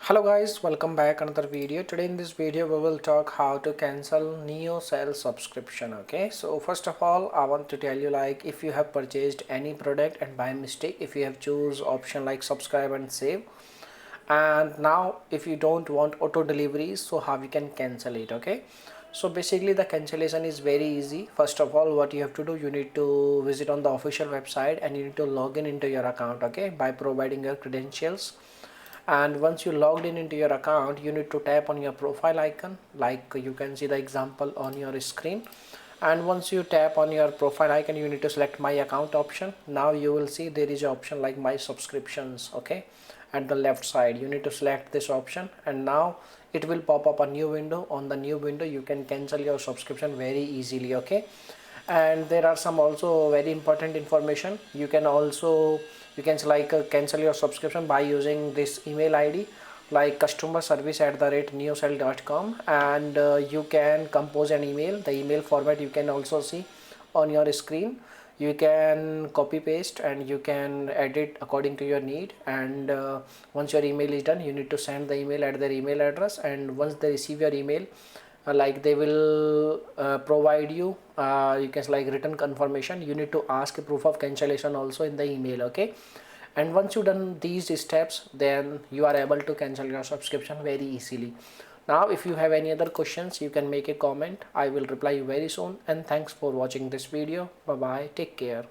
Hello guys, welcome back another video. Today in this video we will talk how to cancel NeoCell subscription. Okay, so first of all I want to tell you, like, if you have purchased any product and by mistake if you have choose option like subscribe and save, and now if you don't want auto deliveries, so how you can cancel it. Okay, so basically the cancellation is very easy. First of all, what you have to do, you need to visit on the official website and you need to log in into your account, okay, by providing your credentials. And once you logged in into your account, you need to tap on your profile icon, like you can see the example on your screen. And once you tap on your profile icon, you need to select my account option. Now you will see there is an option like my subscriptions, okay, at the left side. You need to select this option and now it will pop up a new window. On the new window you can cancel your subscription very easily, okay. And there are some also very important information. You can also cancel your subscription by using this email id, like customer service @ neocell.com, and you can compose an email. The email format you can also see on your screen. You can copy paste and you can edit according to your need. And once your email is done, you need to send the email at their email address, and once they receive your email, like they will provide you you can like written confirmation. You need to ask a proof of cancellation also in the email, okay. And once you done these steps, then you are able to cancel your subscription very easily. Now if you have any other questions, you can make a comment. I will reply you very soon. And thanks for watching this video. Bye bye, take care.